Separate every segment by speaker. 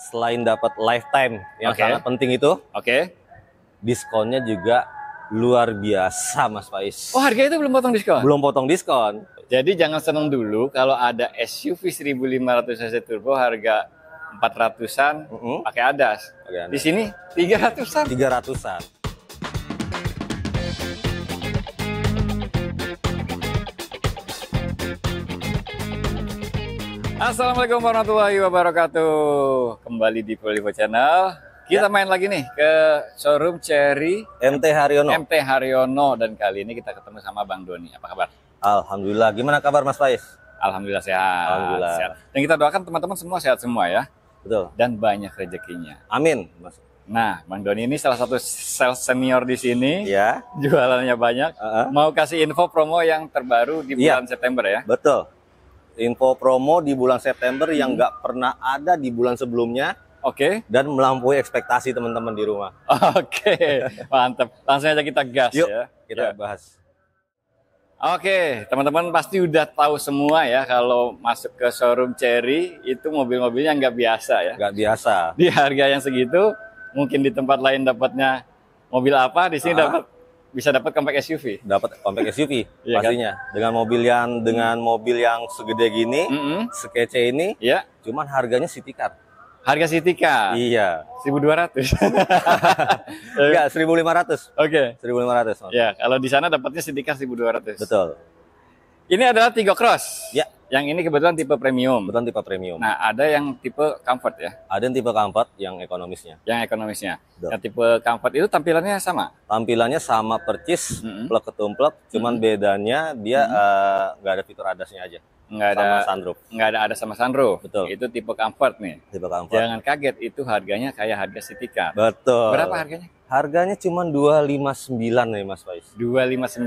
Speaker 1: selain dapat lifetime yang
Speaker 2: Oke.
Speaker 1: sangat penting itu,
Speaker 2: Oke.
Speaker 1: diskonnya juga luar biasa, Mas Faiz.
Speaker 2: Oh, harga itu belum potong diskon?
Speaker 1: Belum potong diskon.
Speaker 2: Jadi jangan seneng dulu kalau ada SUV 1500 cc turbo harga 400-an pakai ADAS.
Speaker 1: Pakai ADAS.
Speaker 2: Di sini 300-an.
Speaker 1: 300-an.
Speaker 2: Assalamualaikum warahmatullahi wabarakatuh. Kembali di Prolivo Channel. Kita main lagi nih ke showroom Chery
Speaker 1: MT Haryono.
Speaker 2: MT Haryono, dan kali ini kita ketemu sama Bang Doni. Apa kabar?
Speaker 1: Alhamdulillah. Gimana kabar Mas Faiz?
Speaker 2: Alhamdulillah sehat.
Speaker 1: Alhamdulillah.
Speaker 2: Sehat. Dan kita doakan teman-teman semua sehat semua ya.
Speaker 1: Betul.
Speaker 2: Dan banyak rezekinya.
Speaker 1: Amin, Mas.
Speaker 2: Nah, Bang Doni ini salah satu sales senior di sini.
Speaker 1: Ya,
Speaker 2: Jualannya banyak. Mau kasih info promo yang terbaru di bulan September ya?
Speaker 1: betul. Info promo di bulan September yang nggak pernah ada di bulan sebelumnya
Speaker 2: Oke.
Speaker 1: dan melampaui ekspektasi teman-teman di rumah.
Speaker 2: Oke, mantap. Langsung aja kita gas
Speaker 1: Yuk,
Speaker 2: ya.
Speaker 1: kita
Speaker 2: Ya.
Speaker 1: bahas.
Speaker 2: Oke, teman-teman pasti udah tahu semua ya kalau masuk ke showroom Chery itu mobil-mobilnya nggak biasa ya.
Speaker 1: Nggak biasa.
Speaker 2: Di harga yang segitu, mungkin di tempat lain dapatnya mobil apa, di sini bisa dapat compact SUV.
Speaker 1: Dapat compact SUV
Speaker 2: Iya kan?
Speaker 1: pastinya. Dengan mobil yang segede gini, sekece ini,
Speaker 2: Ya,
Speaker 1: cuman harganya city car.
Speaker 2: harga City Car
Speaker 1: Iya.
Speaker 2: 1.200.
Speaker 1: Enggak, 1.500.
Speaker 2: Oke.
Speaker 1: 1.500. Mas.
Speaker 2: Ya, kalau di sana dapatnya City Car 1.200.
Speaker 1: Betul.
Speaker 2: Ini adalah Tigo Cross.
Speaker 1: Ya.
Speaker 2: Yang ini kebetulan tipe premium.
Speaker 1: Betul, tipe premium.
Speaker 2: Nah, ada yang tipe comfort ya,
Speaker 1: Ada yang tipe comfort, yang ekonomisnya.
Speaker 2: yang ekonomisnya.
Speaker 1: Betul.
Speaker 2: Yang tipe comfort itu tampilannya sama.
Speaker 1: Tampilannya sama percis, plek ketumplek, cuman bedanya dia nggak ada fitur ADAS-nya aja.
Speaker 2: Nggak
Speaker 1: Sama
Speaker 2: ada
Speaker 1: sunroof.
Speaker 2: nggak ada sama sunroof.
Speaker 1: Betul.
Speaker 2: Itu tipe comfort nih.
Speaker 1: Tipe comfort.
Speaker 2: Jangan kaget, itu harganya kayak harga City Car.
Speaker 1: Betul.
Speaker 2: Berapa harganya?
Speaker 1: Harganya cuma 259 nih Mas Faiz.
Speaker 2: 259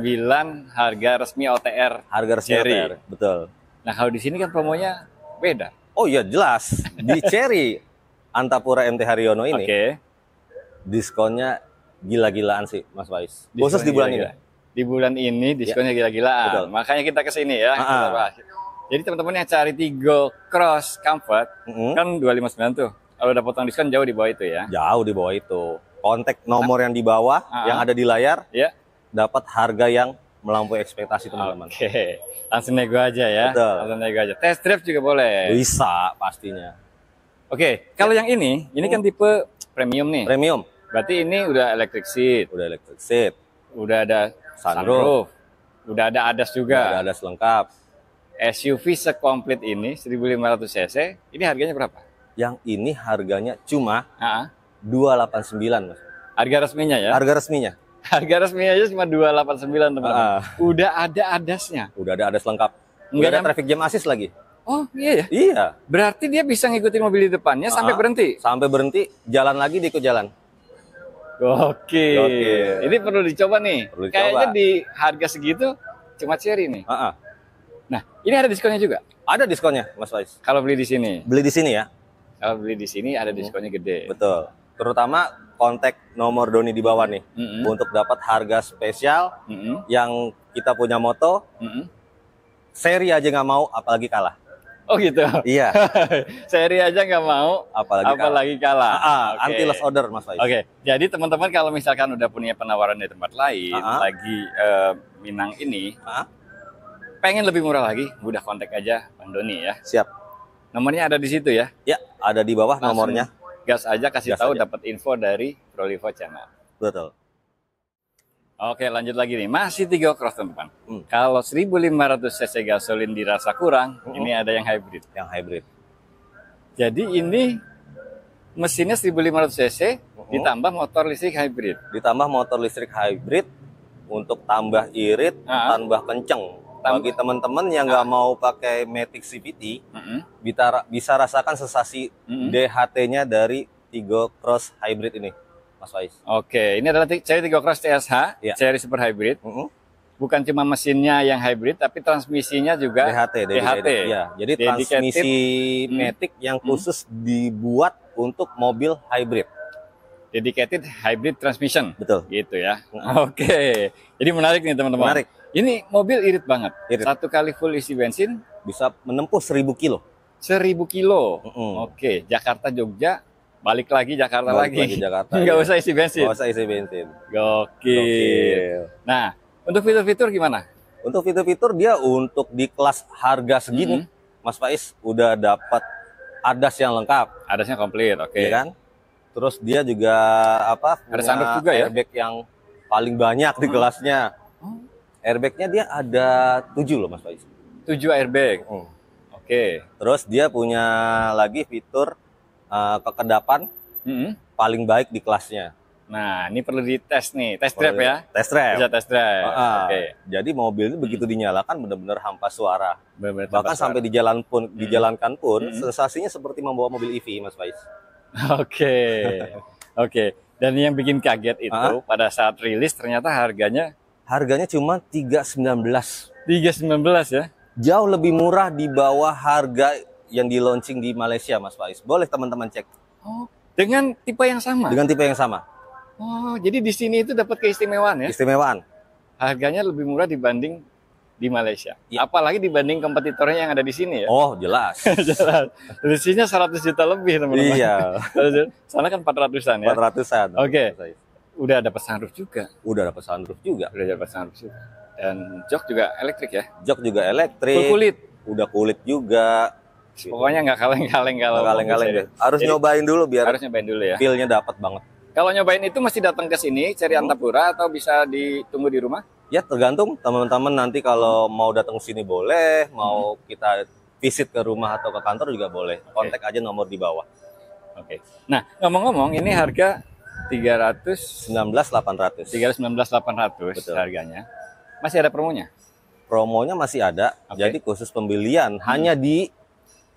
Speaker 2: harga resmi OTR.
Speaker 1: Harga resmi
Speaker 2: Chery.
Speaker 1: OTR. Betul.
Speaker 2: Nah, kalau di sini kan promonya beda.
Speaker 1: Oh iya jelas. Di Chery Antapura MT Haryono ini
Speaker 2: Oke.
Speaker 1: diskonnya gila-gilaan sih Mas Faiz.
Speaker 2: Diskonnya
Speaker 1: Khusus di bulan
Speaker 2: gila-gila.
Speaker 1: ini.
Speaker 2: Di bulan ini diskonnya gila-gilaan.
Speaker 1: Betul.
Speaker 2: Makanya kita ke sini ya. Kita bahas. Jadi teman-teman yang cari Tigo Cross Comfort kan 259 tuh. Kalau udah potong diskon jauh di bawah itu ya.
Speaker 1: Jauh di bawah itu. Kontak nomor yang di bawah yang ada di layar
Speaker 2: Ya.
Speaker 1: dapat harga yang melampaui ekspektasi teman-teman.
Speaker 2: Oke. Langsung nego aja ya.
Speaker 1: Betul.
Speaker 2: Langsung nego aja. Test drive juga boleh.
Speaker 1: Bisa pastinya.
Speaker 2: Oke. Kalau yang ini kan tipe premium nih.
Speaker 1: Premium.
Speaker 2: Berarti ini udah electric seat,
Speaker 1: Udah electric seat,
Speaker 2: udah ada
Speaker 1: Sunroof.
Speaker 2: udah ada ADAS juga.
Speaker 1: udah ada lengkap.
Speaker 2: SUV sekomplit ini 1500 cc, ini harganya berapa?
Speaker 1: Yang ini harganya cuma
Speaker 2: Ah,
Speaker 1: 289 Mas.
Speaker 2: harga resminya ya.
Speaker 1: Harga resminya.
Speaker 2: Harga resminya aja cuma 289 teman-teman.
Speaker 1: Ah.
Speaker 2: Udah ada ADAS-nya.
Speaker 1: Udah ada ADAS lengkap.
Speaker 2: Nggak
Speaker 1: Udah ada
Speaker 2: nyampe-
Speaker 1: traffic jam assist lagi.
Speaker 2: Oh iya ya.
Speaker 1: Iya.
Speaker 2: Berarti dia bisa ngikutin mobil di depannya sampai berhenti.
Speaker 1: Sampai berhenti, jalan lagi diikut jalan.
Speaker 2: Gokil.
Speaker 1: Gokil.
Speaker 2: Ini perlu dicoba nih.
Speaker 1: Perlu dicoba.
Speaker 2: Kayaknya di harga segitu cuma Chery nih. Nah, ini ada diskonnya juga.
Speaker 1: Ada diskonnya Mas Faiz.
Speaker 2: Kalau beli di sini.
Speaker 1: Beli di sini ya.
Speaker 2: Kalau beli di sini ada diskonnya gede.
Speaker 1: Betul. Terutama kontak nomor Doni di bawah nih. Untuk dapat harga spesial yang kita punya moto. Seri aja nggak mau, apalagi kalah.
Speaker 2: Oh gitu.
Speaker 1: Iya.
Speaker 2: Seri aja nggak mau, apalagi kalah. Oke.
Speaker 1: Anti loss order Mas Faiz.
Speaker 2: Oke, jadi teman-teman kalau misalkan udah punya penawaran di tempat lain, lagi Minang ini, pengen lebih murah lagi, udah kontak aja Bang Doni ya.
Speaker 1: Siap.
Speaker 2: Nomornya ada di situ ya.
Speaker 1: Ya, ada di bawah
Speaker 2: Langsung
Speaker 1: nomornya.
Speaker 2: Gas aja, kasih
Speaker 1: Gas
Speaker 2: tahu
Speaker 1: aja.
Speaker 2: dapat info dari Prolivo Channel.
Speaker 1: Betul.
Speaker 2: Oke, lanjut lagi nih. Masih Tigo Cross teman-teman. Kalau 1500 cc gasolin dirasa kurang, ini ada yang hybrid.
Speaker 1: Yang hybrid.
Speaker 2: Jadi ini mesinnya 1500 cc ditambah motor listrik hybrid.
Speaker 1: Ditambah motor listrik hybrid untuk tambah irit, tambah kenceng. Bagi teman-teman yang nggak mau pakai Matic CVT, bisa rasakan sensasi DHT-nya dari Tigo Cross Hybrid ini, Mas Faiz.
Speaker 2: Oke, ini adalah Chery Tigo Cross TSH,
Speaker 1: Ya.
Speaker 2: Chery Super Hybrid. Bukan cuma mesinnya yang hybrid, tapi transmisinya juga
Speaker 1: DHT. Ya, jadi
Speaker 2: Dedicated.
Speaker 1: transmisi Matic yang khusus dibuat untuk mobil hybrid.
Speaker 2: Dedicated Hybrid Transmission.
Speaker 1: Betul.
Speaker 2: Gitu ya. Oke, jadi menarik nih teman-teman.
Speaker 1: Menarik.
Speaker 2: Ini mobil irit banget.
Speaker 1: Irit.
Speaker 2: Satu kali full isi bensin
Speaker 1: Bisa menempuh 1000 kilo.
Speaker 2: 1000 kilo. Oke, Jakarta Jogja, balik lagi Jakarta lagi.
Speaker 1: Jakarta.
Speaker 2: Nggak usah isi bensin.
Speaker 1: Nggak usah isi bensin.
Speaker 2: Gokil. Nah, untuk fitur-fitur gimana?
Speaker 1: Untuk fitur-fitur dia untuk di kelas harga segini, Mas Faiz udah dapat ADAS yang lengkap.
Speaker 2: ADAS-nya komplit, oke.
Speaker 1: Iya kan? Terus dia juga
Speaker 2: ada sunroof juga ya?
Speaker 1: Airbag yang paling banyak di kelasnya. Airbagnya dia ada 7 loh Mas Faiz.
Speaker 2: 7 airbag. Oke.
Speaker 1: Terus dia punya lagi fitur kekedapan paling baik di kelasnya.
Speaker 2: Nah, ini perlu dites nih, test drive ya?
Speaker 1: Test drive.
Speaker 2: Bisa test drive.
Speaker 1: Oke. Jadi mobil itu begitu dinyalakan benar-benar hampa suara. Bahkan sampai dijalankan pun sensasinya seperti membawa mobil EV, Mas Faiz.
Speaker 2: Oke. Oke. Dan yang bikin kaget itu pada saat rilis ternyata harganya
Speaker 1: cuma 319.
Speaker 2: 319 ya?
Speaker 1: Jauh lebih murah di bawah harga yang di launching di Malaysia, Mas Faiz. Boleh teman-teman cek.
Speaker 2: Oh, dengan tipe yang sama?
Speaker 1: Dengan tipe yang sama.
Speaker 2: Oh, jadi di sini itu dapat keistimewaan ya?
Speaker 1: Istimewaan.
Speaker 2: Harganya lebih murah dibanding di Malaysia. Ya. Apalagi dibanding kompetitornya yang ada di sini ya?
Speaker 1: Oh, jelas.
Speaker 2: Jelas. Risinya 100 juta lebih, teman-teman.
Speaker 1: Iya.
Speaker 2: Sana kan 400-an ya?
Speaker 1: 400-an.
Speaker 2: Oke. Udah dapat sunroof juga?
Speaker 1: Udah dapat sunroof juga.
Speaker 2: Udah dapat sunroof juga. Dan jok juga elektrik ya?
Speaker 1: Jok juga elektrik.
Speaker 2: Full kulit?
Speaker 1: Udah kulit juga.
Speaker 2: Pokoknya nggak kaleng-kaleng kalau
Speaker 1: kaleng-kaleng. Harus nyobain dulu biar
Speaker 2: harus nyobain dulu ya.
Speaker 1: Feel-nya dapat banget.
Speaker 2: Kalau nyobain itu mesti datang ke sini cari Antapura atau bisa ditunggu di rumah?
Speaker 1: Ya tergantung teman-teman nanti kalau mau datang ke sini boleh, mau kita visit ke rumah atau ke kantor juga boleh. Kontak aja nomor di bawah.
Speaker 2: Oke. Nah, ngomong-ngomong ini harga
Speaker 1: 319.800.
Speaker 2: 319.800 harganya. Masih ada promonya?
Speaker 1: Promonya masih ada. Jadi khusus pembelian hanya di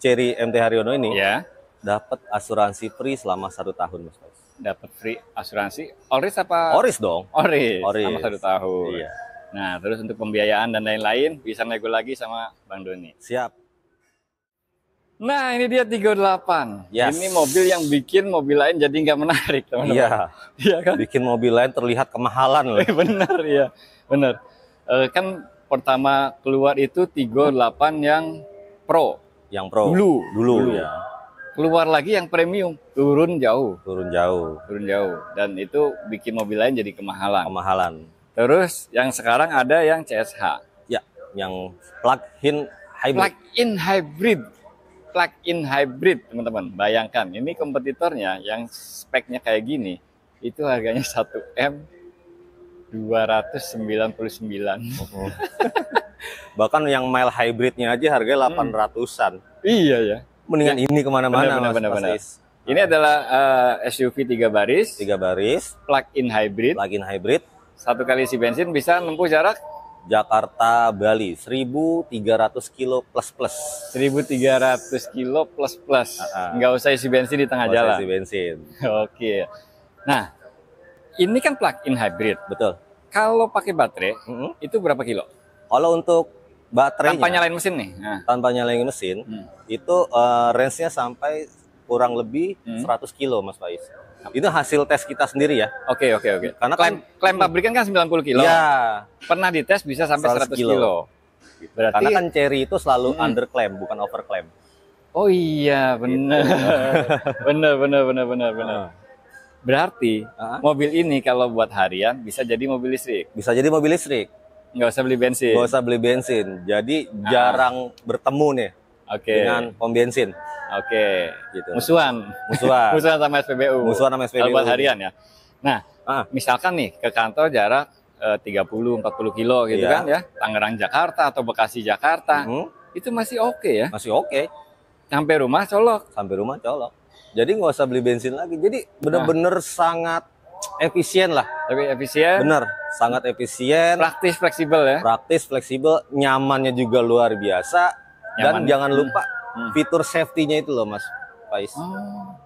Speaker 1: Cherry MT Haryono ini
Speaker 2: ya,
Speaker 1: dapat asuransi free selama 1 tahun, Mas Faiz.
Speaker 2: Dapat free asuransi Oris apa?
Speaker 1: Oris dong.
Speaker 2: Oris. Selama 1 tahun.
Speaker 1: Iya.
Speaker 2: Nah, terus untuk pembiayaan dan lain-lain bisa nego lagi sama Bang Doni.
Speaker 1: Siap.
Speaker 2: Nah, ini dia 38.
Speaker 1: Yes.
Speaker 2: Ini mobil yang bikin mobil lain jadi nggak menarik, teman-teman.
Speaker 1: Iya.
Speaker 2: Iya kan?
Speaker 1: Bikin mobil lain terlihat kemahalan loh.
Speaker 2: Benar ya. Benar. Kan pertama keluar itu 38 yang Pro.
Speaker 1: Yang Pro. Dulu ya.
Speaker 2: Keluar lagi yang premium, turun jauh.
Speaker 1: Turun jauh.
Speaker 2: Dan itu bikin mobil lain jadi kemahalan. Terus yang sekarang ada yang CSH.
Speaker 1: Ya, yang plug-in
Speaker 2: hybrid, teman-teman. Bayangkan, ini kompetitornya yang speknya kayak gini, itu harganya 1M 299.
Speaker 1: Bahkan yang mild hybridnya aja harganya 800-an.
Speaker 2: Iya ya.
Speaker 1: Mendingan ini kemana-mana,
Speaker 2: benar. Ini adalah SUV 3 baris. Plug-in hybrid. 1 kali isi bensin bisa menempuh jarak
Speaker 1: Jakarta Bali 1.300 kilo plus.
Speaker 2: 1.300 kilo plus. Nggak usah isi bensin di tengah jalan.
Speaker 1: Isi bensin.
Speaker 2: Oke. Nah, ini kan plug-in hybrid.
Speaker 1: Betul.
Speaker 2: Kalau pakai baterai, itu berapa kilo?
Speaker 1: Kalau untuk baterainya
Speaker 2: tanpa nyalain mesin nih.
Speaker 1: Tanpa nyalain mesin, itu range-nya sampai kurang lebih 100 kilo, Mas Faiz. Itu hasil tes kita sendiri ya.
Speaker 2: Oke. Karena klaim pabrikan kan 90 kilo.
Speaker 1: Iya.
Speaker 2: Pernah dites bisa sampai 100 kilo.
Speaker 1: Berarti karena kan Cherry itu selalu under claim, bukan over claim.
Speaker 2: Oh iya, benar. Benar. Berarti mobil ini kalau buat harian bisa jadi mobil listrik. Nggak usah beli bensin.
Speaker 1: Jadi jarang bertemu nih dengan pom bensin.
Speaker 2: Gitu. Musuhan sama SPBU. Kalau buat harian ya. Nah, misalkan nih ke kantor jarak 30-40 kilo gitu kan ya. Tangerang Jakarta atau Bekasi Jakarta. Itu masih oke ya?
Speaker 1: Masih oke.
Speaker 2: Sampai rumah colok.
Speaker 1: Jadi nggak usah beli bensin lagi. Jadi bener-bener sangat efisien lah.
Speaker 2: Tapi efisien.
Speaker 1: Bener, sangat efisien.
Speaker 2: Praktis, fleksibel.
Speaker 1: Nyamannya juga luar biasa. Dan jangan lupa fitur safety-nya itu loh, Mas Faiz.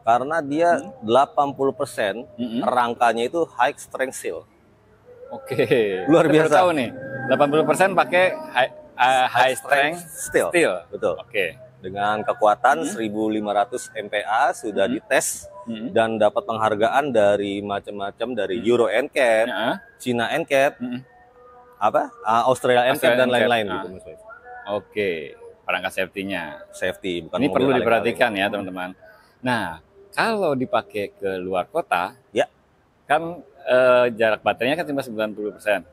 Speaker 1: Karena dia 80% rangkanya itu high strength steel.
Speaker 2: Oke.
Speaker 1: Luar biasa.
Speaker 2: Kita tahu nih, 80% pakai high strength steel.
Speaker 1: Betul.
Speaker 2: Oke.
Speaker 1: Dengan kekuatan 1.500 MPa sudah dites dan dapat penghargaan dari macam-macam dari Euro NCAP, China NCAP, Australia NCAP dan lain-lain gitu, Mas Faiz.
Speaker 2: Oke. perangkat safety-nya.
Speaker 1: Safety, bukan
Speaker 2: ini perlu diperhatikan ya teman-teman. Nah, kalau dipakai ke luar kota,
Speaker 1: ya,
Speaker 2: kan jarak baterainya kan cuma 90%.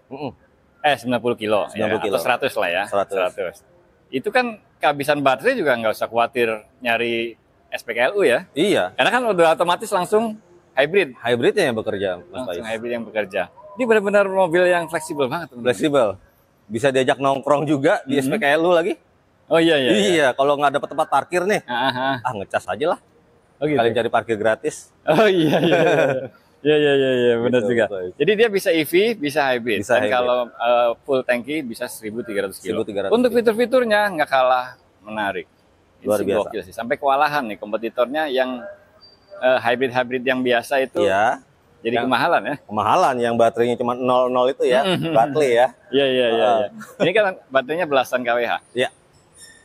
Speaker 2: 90 kilo,
Speaker 1: 90 kilo.
Speaker 2: Atau 100 lah ya.
Speaker 1: 100.
Speaker 2: Itu kan kehabisan baterai juga nggak usah khawatir nyari SPKLU ya.
Speaker 1: Iya.
Speaker 2: Karena kan udah otomatis langsung hybrid.
Speaker 1: Hybridnya yang bekerja, Mas
Speaker 2: Langsung hybrid yang bekerja. Ini benar-benar mobil yang fleksibel banget.
Speaker 1: Fleksibel. Bisa diajak nongkrong juga di SPKLU lagi.
Speaker 2: Oh iya.
Speaker 1: Iya, kalau nggak dapat tempat parkir nih, ngecas aja lah. Oh gitu. Kalian cari parkir gratis.
Speaker 2: Oh iya. Iya, benar gitu, juga. Betul. Jadi dia bisa EV, bisa hybrid. Dan kalau full tangki bisa 1.300 kilo. Untuk fitur-fiturnya nggak kalah menarik.
Speaker 1: Luar biasa.
Speaker 2: Gokil sih. Sampai kewalahan nih kompetitornya yang hybrid yang biasa itu.
Speaker 1: Iya.
Speaker 2: Jadi kemahalan ya.
Speaker 1: Kemahalan yang baterainya cuma 00 itu ya, baterai ya.
Speaker 2: Iya. Ini kan baterainya belasan kWh.
Speaker 1: Iya.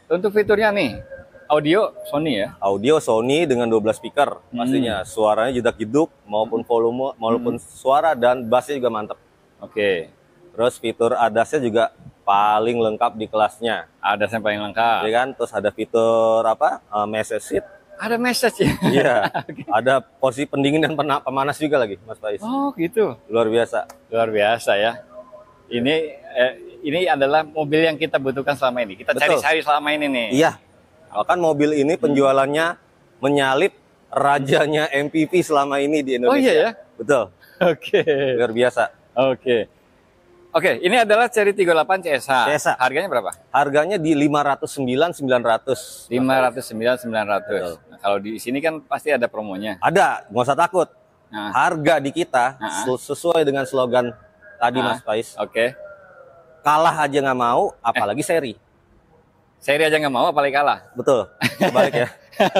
Speaker 2: Untuk fiturnya nih, audio Sony ya?
Speaker 1: Audio Sony dengan 12 speaker pastinya. Suaranya jedak-jeduk maupun volume maupun suara dan bassnya juga mantap.
Speaker 2: Oke.
Speaker 1: Terus fitur ADAS-nya juga paling lengkap di kelasnya.
Speaker 2: ADAS-nya paling lengkap.
Speaker 1: Ya kan? Terus ada fitur message seat.
Speaker 2: Ada message ya?
Speaker 1: Iya. Okay. Ada posisi pendingin dan pemanas juga lagi, Mas Faiz.
Speaker 2: Oh, gitu.
Speaker 1: Luar biasa.
Speaker 2: Luar biasa ya. Ini adalah mobil yang kita butuhkan selama ini. Kita cari-cari selama ini nih.
Speaker 1: Iya. Bahkan mobil ini penjualannya menyalip rajanya MPV selama ini di Indonesia.
Speaker 2: Oh iya ya?
Speaker 1: Betul.
Speaker 2: Oke.
Speaker 1: Luar biasa.
Speaker 2: Oke, ini adalah Chery 38 CSH. Harganya berapa?
Speaker 1: Harganya di 509.900.
Speaker 2: 509.900. Nah, kalau di sini kan pasti ada promonya.
Speaker 1: Ada, nggak usah takut. Harga di kita sesuai dengan slogan tadi Mas Faiz.
Speaker 2: Oke.
Speaker 1: Kalah aja nggak mau, apalagi seri.
Speaker 2: Seri aja nggak mau, apalagi kalah.
Speaker 1: Betul. Balik ya.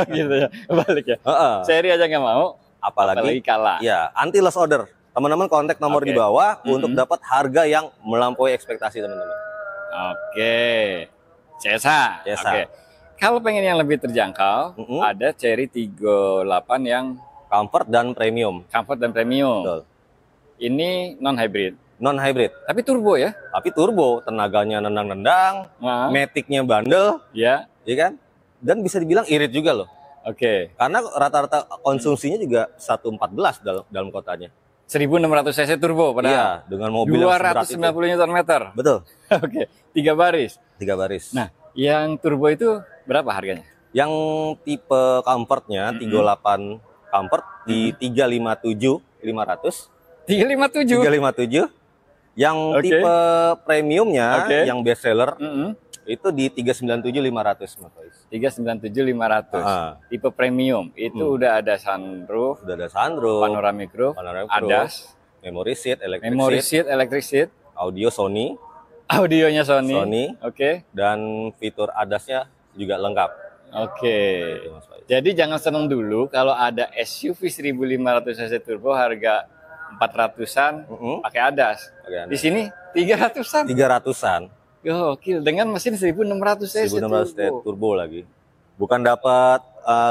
Speaker 2: Gitu ya. Balik ya. Seri aja nggak mau, apalagi kalah.
Speaker 1: Ya, anti loss order. Teman-teman kontak nomor di bawah untuk dapat harga yang melampaui ekspektasi teman-teman.
Speaker 2: Oke. CSH. Oke. Kalau pengen yang lebih terjangkau, ada Chery 38 yang
Speaker 1: comfort dan premium.
Speaker 2: Comfort dan premium.
Speaker 1: Betul.
Speaker 2: Ini non hybrid.
Speaker 1: Non hybrid.
Speaker 2: Tapi turbo ya?
Speaker 1: Tapi turbo, tenaganya nendang-nendang, matic-nya bandel, ya kan? Dan bisa dibilang irit juga loh.
Speaker 2: Oke.
Speaker 1: Karena rata-rata konsumsinya juga 114 dalam kotanya.
Speaker 2: 1600 cc turbo padahal.
Speaker 1: Iya, dengan mobil
Speaker 2: 290 Nm.
Speaker 1: Betul.
Speaker 2: Oke, 3 baris.
Speaker 1: 3 baris.
Speaker 2: Nah, yang turbo itu berapa harganya?
Speaker 1: Yang tipe comfortnya 38 comfort di 357.500. 357. Yang tipe premiumnya yang best seller itu di 397.500 Mas Faiz.
Speaker 2: 397.500. Tipe premium itu udah ada sunroof, panoramic roof, ADAS,
Speaker 1: memory seat, electric seat, audio Sony.
Speaker 2: Audionya Sony. Oke.
Speaker 1: Dan fitur ADAS-nya juga lengkap.
Speaker 2: Oke. Jadi jangan seneng dulu kalau ada SUV 1500 cc turbo harga 400-an pakai ADAS. Di sini 300-an.
Speaker 1: 300-an.
Speaker 2: Gokil, dengan mesin 1600 cc
Speaker 1: 1600 turbo lagi. Bukan dapat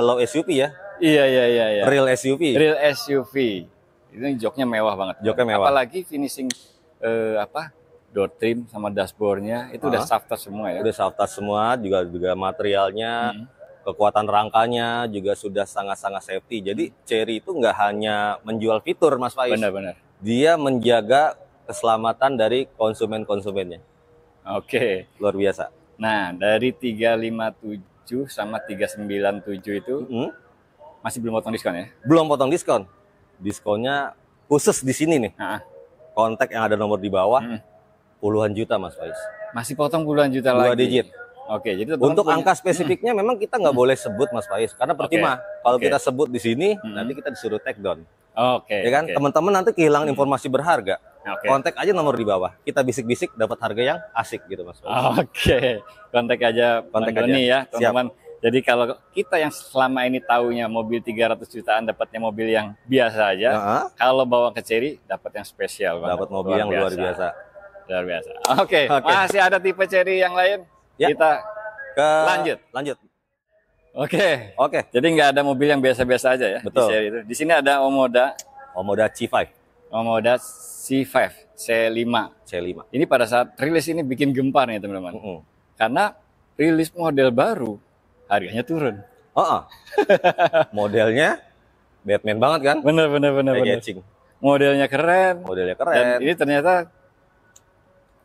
Speaker 1: low SUV ya?
Speaker 2: Iya.
Speaker 1: Real SUV.
Speaker 2: Real SUV. Ini joknya mewah banget.
Speaker 1: Joknya mewah.
Speaker 2: Apalagi finishing door trim sama dashboardnya itu udah soft touch semua ya.
Speaker 1: Udah soft touch semua, juga materialnya, kekuatan rangkanya juga sudah sangat-sangat safety. Jadi Chery itu nggak hanya menjual fitur, Mas Faiz.
Speaker 2: Benar.
Speaker 1: Dia menjaga keselamatan dari konsumen-konsumennya.
Speaker 2: Oke.
Speaker 1: Luar biasa.
Speaker 2: Nah, dari 357 sama 397 itu masih belum potong diskon ya?
Speaker 1: Belum potong diskon. Diskonnya khusus di sini nih. Kontak yang ada nomor di bawah. Puluhan juta Mas Faiz.
Speaker 2: Masih potong puluhan juta lagi?
Speaker 1: 2 digit.
Speaker 2: Oke, jadi
Speaker 1: untuk angka spesifiknya memang kita nggak boleh sebut Mas Faiz. Karena percuma. Kalau kita sebut di sini, nanti kita disuruh take down. Ya kan? Teman-teman nanti kehilangan informasi berharga. Kontak aja nomor di bawah. Kita bisik-bisik dapat harga yang asik gitu Mas Faiz.
Speaker 2: Oke. Kontak aja Doni ya teman-teman. Jadi kalau kita yang selama ini taunya mobil 300 jutaan dapatnya mobil yang biasa aja. Kalau bawa ke Chery dapat yang spesial.
Speaker 1: Dapat mobil yang luar biasa.
Speaker 2: Luar biasa. Oke. Masih ada tipe Chery yang lain?
Speaker 1: Ya.
Speaker 2: Kita lanjut. Oke. Jadi nggak ada mobil yang biasa-biasa aja ya.
Speaker 1: Betul.
Speaker 2: Di Chery itu. Di sini ada Omoda
Speaker 1: C5.
Speaker 2: Omoda C5, C5.
Speaker 1: Ini
Speaker 2: pada saat rilis ini bikin gempar nih teman-teman. Karena rilis model baru, harganya turun.
Speaker 1: Modelnya Batman banget kan?
Speaker 2: Bener. Modelnya keren. Dan ini ternyata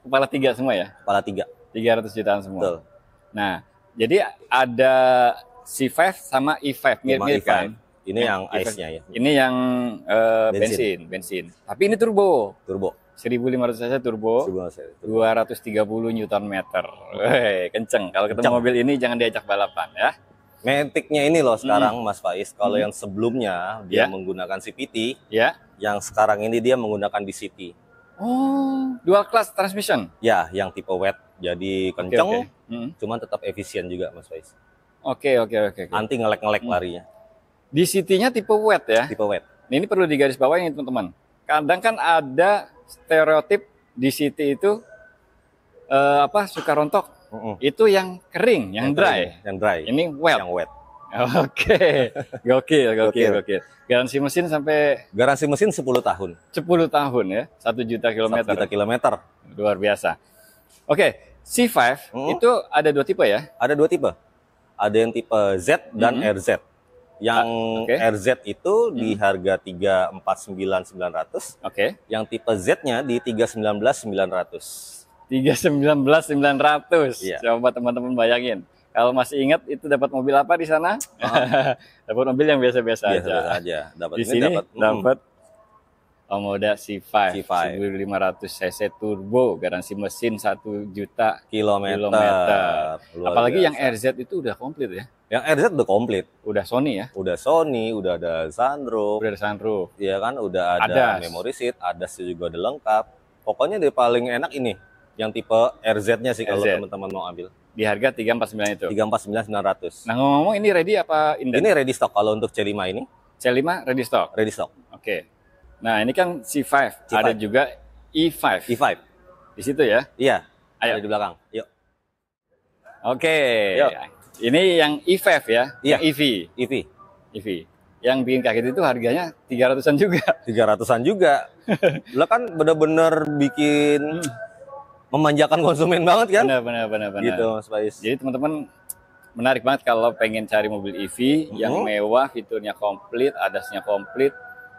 Speaker 2: kepala 3 semua ya?
Speaker 1: Kepala 3.
Speaker 2: 300 jutaan semua.
Speaker 1: Betul.
Speaker 2: Nah, jadi ada C5 sama E5 mirip-mirip kan?
Speaker 1: Ini yang ICE-nya ya.
Speaker 2: Ini yang bensin. Tapi ini turbo. 1500 cc turbo. 230 Newton meter. Kenceng. Kalau ketemu mobil ini jangan diajak balapan ya.
Speaker 1: Matic-nya ini loh sekarang Mas Faiz. Kalau yang sebelumnya dia menggunakan CVT, yang sekarang ini dia menggunakan DCT.
Speaker 2: Oh, dual class transmission.
Speaker 1: Ya, yang tipe wet. Jadi kenceng, cuman tetap efisien juga Mas Faiz.
Speaker 2: Oke.
Speaker 1: Anti ngelek-ngelek larinya.
Speaker 2: DCT-nya tipe wet ya?
Speaker 1: Tipe wet.
Speaker 2: Ini perlu digarisbawahi teman-teman. Kadang kan ada stereotip DCT itu suka rontok. Itu yang kering, yang dry.
Speaker 1: Yang dry.
Speaker 2: Ini wet.
Speaker 1: Yang wet.
Speaker 2: Oke. Gokil. Garansi mesin
Speaker 1: 10 tahun.
Speaker 2: 10 tahun ya. 1 juta kilometer.
Speaker 1: 1 juta kilometer.
Speaker 2: Luar biasa. Oke, C5 itu ada 2 tipe ya?
Speaker 1: Ada 2 tipe. Ada yang tipe Z dan RZ. Yang RZ itu di harga 349.900. Yang tipe Z-nya di 319.900. 319.900. Coba teman-teman bayangin. Kalau masih ingat itu dapat mobil apa di sana? Dapat mobil yang biasa-biasa aja. Di sini
Speaker 2: dapat Omoda C5 1500 cc turbo, garansi mesin 1 juta kilometer. Apalagi yang RZ itu udah komplit ya?
Speaker 1: Yang RZ udah komplit.
Speaker 2: Udah Sony ya?
Speaker 1: Udah Sony, udah ada sunroof. Iya kan, udah ada memory seat, ADAS juga udah lengkap. Pokoknya dia paling enak ini. Yang tipe RZ-nya sih kalau teman-teman mau ambil.
Speaker 2: Di harga 349 itu?
Speaker 1: 349.900.
Speaker 2: Nah ngomong-ngomong ini ready apa inden?
Speaker 1: Ini ready stock kalau untuk C5 ini.
Speaker 2: C5 ready stock?
Speaker 1: Ready stock.
Speaker 2: Oke. Nah ini kan C5. Ada juga E5. Di situ ya?
Speaker 1: Iya.
Speaker 2: Ayo.
Speaker 1: Ada di belakang. Yuk.
Speaker 2: Oke. Ini yang E5 ya?
Speaker 1: Iya.
Speaker 2: Yang EV. Yang bikin kaget itu harganya 300-an juga.
Speaker 1: 300-an juga. Lah kan bener-bener bikin memanjakan konsumen banget kan?
Speaker 2: Benar.
Speaker 1: Gitu Mas Faiz.
Speaker 2: Jadi teman-teman menarik banget kalau pengen cari mobil EV yang mewah, fiturnya komplit, ADAS-nya komplit,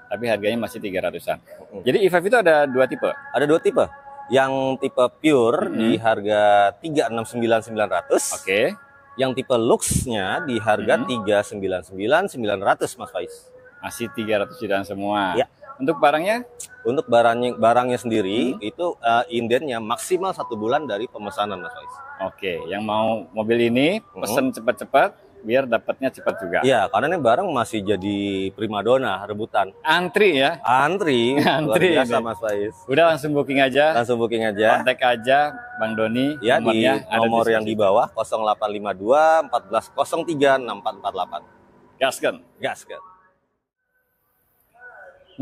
Speaker 2: tapi harganya masih 300-an. Jadi E5 itu ada 2 tipe?
Speaker 1: Ada 2 tipe. Yang tipe pure di harga 369.900. Yang tipe Lux-nya di harga 399.900 Mas Faiz.
Speaker 2: Masih 300 jutaan semua.
Speaker 1: Ya.
Speaker 2: Untuk barangnya?
Speaker 1: Untuk barangnya sendiri itu indennya maksimal 1 bulan dari pemesanan Mas Faiz.
Speaker 2: Oke, yang mau mobil ini pesen cepat-cepat biar dapatnya cepat juga.
Speaker 1: Iya, karena ini barang masih jadi primadona, rebutan.
Speaker 2: Antri ya?
Speaker 1: Antri luar biasa
Speaker 2: ini.
Speaker 1: Mas Faiz.
Speaker 2: Udah langsung booking aja. Kontak aja Bang Doni.
Speaker 1: Ya, di nomor yang di bawah 0852 1403 6448.
Speaker 2: Gaskan.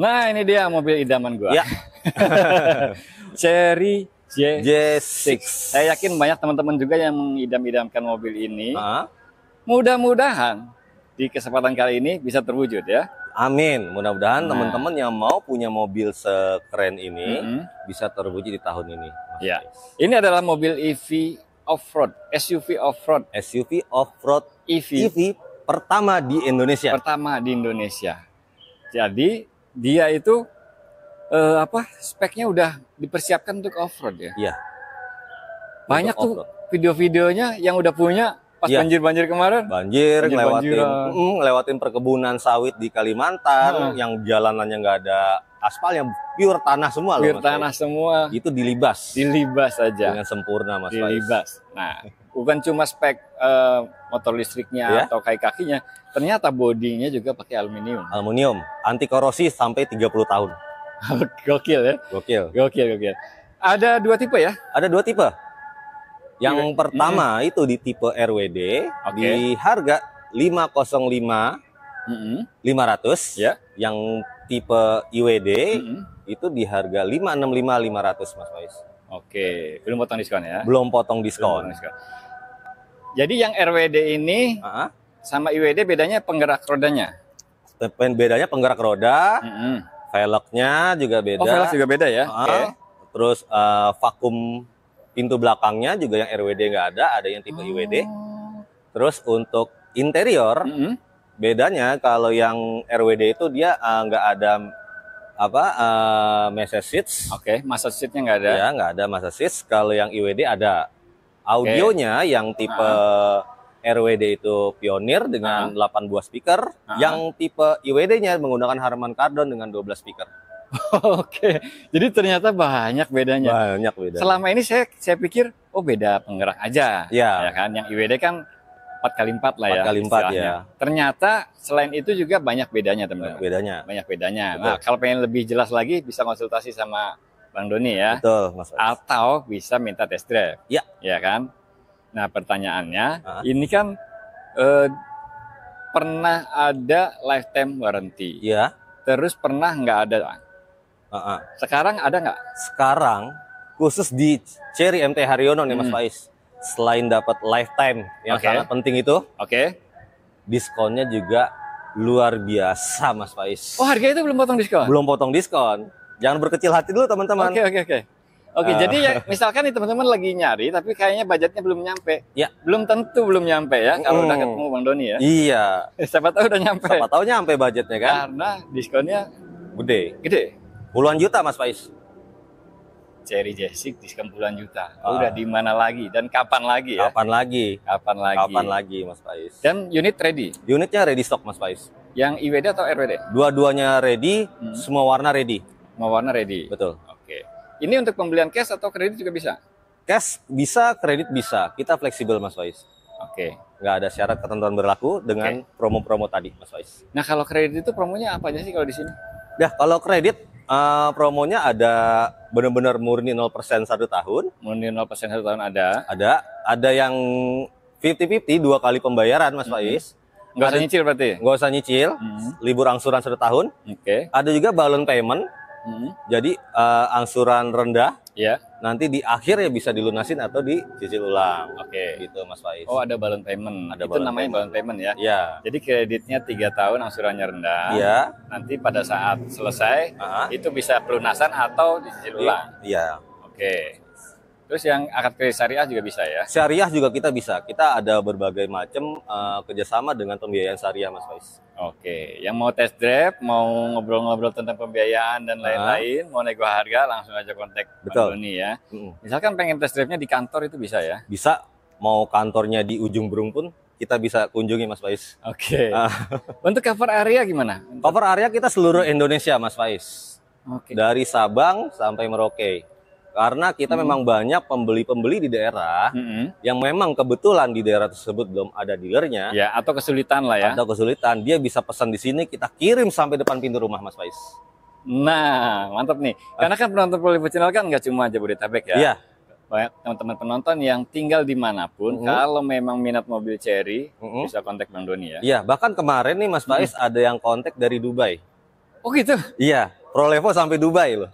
Speaker 2: Nah ini dia mobil idaman gua.
Speaker 1: Ya.
Speaker 2: Seri
Speaker 1: J6.
Speaker 2: Saya yakin banyak teman-teman juga yang mengidam-idamkan mobil ini. Mudah-mudahan di kesempatan kali ini bisa terwujud ya.
Speaker 1: Amin. Mudah-mudahan teman-teman yang mau punya mobil sekeren ini bisa terwujud di tahun ini.
Speaker 2: Ya. Ini adalah mobil EV off-road, SUV off-road.
Speaker 1: SUV off-road EV pertama di Indonesia. Jadi dia itu speknya udah dipersiapkan untuk off-road ya. Iya.
Speaker 2: Banyak tuh video-videonya yang udah punya pas banjir-banjir kemarin.
Speaker 1: Ngelewatin perkebunan sawit di Kalimantan yang jalanannya nggak ada aspal, yang pure tanah semua
Speaker 2: loh. Pure tanah semua.
Speaker 1: Itu dilibas
Speaker 2: aja.
Speaker 1: Dengan sempurna Mas Faiz.
Speaker 2: Dilibas. Nah, bukan cuma spek motor listriknya atau kakinya, ternyata bodinya juga pakai aluminium.
Speaker 1: Anti korosi sampai 30 tahun.
Speaker 2: Gokil ya. Gokil. Ada 2 tipe ya?
Speaker 1: Ada 2 tipe. Yang pertama itu di tipe RWD di harga 505.500. Yang tipe IWD itu di harga 565.500 Mas Faiz.
Speaker 2: Oke, belum potong diskon ya?
Speaker 1: Belum potong diskon.
Speaker 2: Jadi yang RWD ini sama IWD bedanya penggerak rodanya?
Speaker 1: Bedanya penggerak roda, velgnya juga beda.
Speaker 2: Oh, velg juga beda ya?
Speaker 1: Terus vakum pintu belakangnya juga yang RWD nggak ada yang tipe IWD. Terus untuk interior, bedanya kalau yang RWD itu dia nggak ada massage seats.
Speaker 2: Oke, massage seatnya nggak ada.
Speaker 1: Ya, nggak ada massage seats. Kalau yang IWD ada. Audionya yang tipe RWD itu Pioneer dengan 8 buah speaker, yang tipe IWD-nya menggunakan Harman Kardon dengan 12 speaker.
Speaker 2: Oke, jadi ternyata banyak bedanya.
Speaker 1: Banyak bedanya.
Speaker 2: Selama ini saya pikir, oh beda penggerak aja, ya kan? Yang IWD kan 4x4 lah ya.
Speaker 1: 4x4 ya.
Speaker 2: Ternyata selain itu juga banyak bedanya, teman-teman. Banyak bedanya. Betul. Nah, kalau pengen lebih jelas lagi bisa konsultasi sama Bang Doni ya.
Speaker 1: Betul, Mas.
Speaker 2: Atau bisa minta test drive.
Speaker 1: Ya.
Speaker 2: Ya kan? Nah, pertanyaannya, ini kan pernah ada lifetime warranty.
Speaker 1: Ya.
Speaker 2: Terus pernah nggak ada? Sekarang ada nggak?
Speaker 1: Sekarang khusus di Cherry MT Haryono nih Mas Faiz, selain dapat lifetime yang sangat penting itu, diskonnya juga luar biasa Mas Faiz.
Speaker 2: Oh, harga itu belum potong diskon?
Speaker 1: Belum potong diskon. Jangan berkecil hati dulu teman-teman.
Speaker 2: Oke, jadi ya, misalkan nih teman-teman lagi nyari tapi kayaknya budgetnya belum nyampe.
Speaker 1: Ya.
Speaker 2: Belum tentu belum nyampe ya kalau udah ketemu Bang Doni ya.
Speaker 1: Iya.
Speaker 2: Siapa tahu udah nyampe.
Speaker 1: Siapa tahu nyampe budgetnya kan.
Speaker 2: Karena diskonnya gede.
Speaker 1: Puluhan juta Mas Faiz.
Speaker 2: Cherry Jessic diskon puluhan juta. Udah di mana lagi dan kapan lagi ya?
Speaker 1: Kapan lagi Mas Faiz.
Speaker 2: Dan unit ready.
Speaker 1: Unitnya ready stock Mas Faiz.
Speaker 2: Yang IWD atau RWD?
Speaker 1: Dua-duanya ready, semua warna ready.
Speaker 2: Semua warna ready.
Speaker 1: Betul.
Speaker 2: Oke. Ini untuk pembelian cash atau kredit juga bisa?
Speaker 1: Cash bisa, kredit bisa. Kita fleksibel Mas Faiz.
Speaker 2: Oke.
Speaker 1: Nggak ada syarat ketentuan berlaku dengan promo-promo tadi Mas Faiz.
Speaker 2: Nah, kalau kredit itu promonya apa aja sih kalau di sini?
Speaker 1: Ya, kalau kredit promonya ada benar-benar murni 0% 1 tahun.
Speaker 2: Murni 0% 1 tahun ada.
Speaker 1: Ada yang 50-50 2 kali pembayaran Mas Faiz.
Speaker 2: Nggak usah nyicil berarti?
Speaker 1: Nggak usah nyicil. Libur angsuran 1 tahun. Ada juga balloon payment. Jadi angsuran rendah. Nanti di akhir ya bisa dilunasin atau dicicil ulang. Gitu Mas Faiz.
Speaker 2: Oh, ada balloon payment. Itu namanya balloon payment ya?
Speaker 1: Iya.
Speaker 2: Jadi kreditnya 3 tahun, angsurannya rendah.
Speaker 1: Iya.
Speaker 2: Nanti pada saat selesai itu bisa pelunasan atau dicicil ulang.
Speaker 1: Iya.
Speaker 2: Oke. Terus yang akad kredit syariah juga bisa ya?
Speaker 1: Syariah juga kita bisa. Kita ada berbagai macam kerjasama dengan pembiayaan syariah Mas Faiz.
Speaker 2: Oke, yang mau test drive, mau ngobrol-ngobrol tentang pembiayaan dan lain-lain, mau nego harga, langsung aja kontak Bang Doni ya. Misalkan pengen test drive-nya di kantor itu bisa ya?
Speaker 1: Bisa, mau kantornya di ujung Berung pun kita bisa kunjungi Mas Faiz.
Speaker 2: Oke. Untuk cover area gimana?
Speaker 1: Cover area kita seluruh Indonesia Mas Faiz. Dari Sabang sampai Merauke. Karena kita memang banyak pembeli-pembeli di daerah yang memang kebetulan di daerah tersebut belum ada dealernya.
Speaker 2: Ya, atau kesulitan lah ya.
Speaker 1: Atau kesulitan, dia bisa pesan di sini, kita kirim sampai depan pintu rumah Mas Faiz.
Speaker 2: Nah, mantap nih. Karena kan penonton Prolivo Channel kan nggak cuma Jabodetabek ya.
Speaker 1: Iya.
Speaker 2: Banyak teman-teman penonton yang tinggal dimanapun, kalau memang minat mobil Cherry, bisa kontak Bang Doni ya.
Speaker 1: Iya, bahkan kemarin nih Mas Faiz ada yang kontak dari Dubai.
Speaker 2: Oh gitu?
Speaker 1: Iya, Prolivo sampai Dubai loh.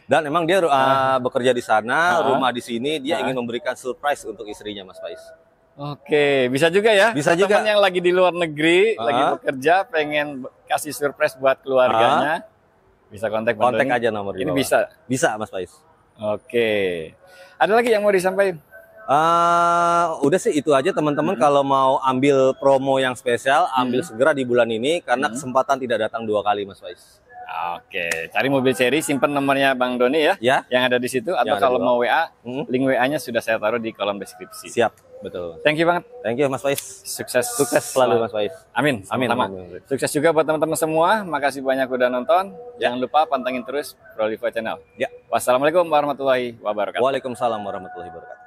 Speaker 1: Dan emang dia bekerja di sana, rumah di sini, dia ingin memberikan surprise untuk istrinya Mas Faiz.
Speaker 2: Oke, bisa juga ya.
Speaker 1: Bisa juga.
Speaker 2: Teman yang lagi di luar negeri, lagi bekerja, pengen kasih surprise buat keluarganya, bisa kontak
Speaker 1: aja nomor
Speaker 2: ini bisa.
Speaker 1: Bisa Mas Faiz.
Speaker 2: Oke. Ada lagi yang mau disampaikan?
Speaker 1: Udah sih itu aja teman-teman. Kalau mau ambil promo yang spesial, ambil segera di bulan ini karena kesempatan tidak datang 2 kali Mas Faiz.
Speaker 2: Oke, cari mobil Cherry, simpen nomornya Bang Doni ya, yang ada di situ. Atau kalau mau WA, link WA-nya sudah saya taruh di kolom deskripsi.
Speaker 1: Siap, betul.
Speaker 2: Thank you banget.
Speaker 1: Thank you Mas Faiz.
Speaker 2: Sukses
Speaker 1: selalu Mas Faiz.
Speaker 2: Amin. Sukses juga buat teman-teman semua. Makasih banyak udah nonton. Jangan lupa pantengin terus Prolivo Channel. Wassalamualaikum warahmatullahi wabarakatuh.
Speaker 1: Waalaikumsalam warahmatullahi wabarakatuh.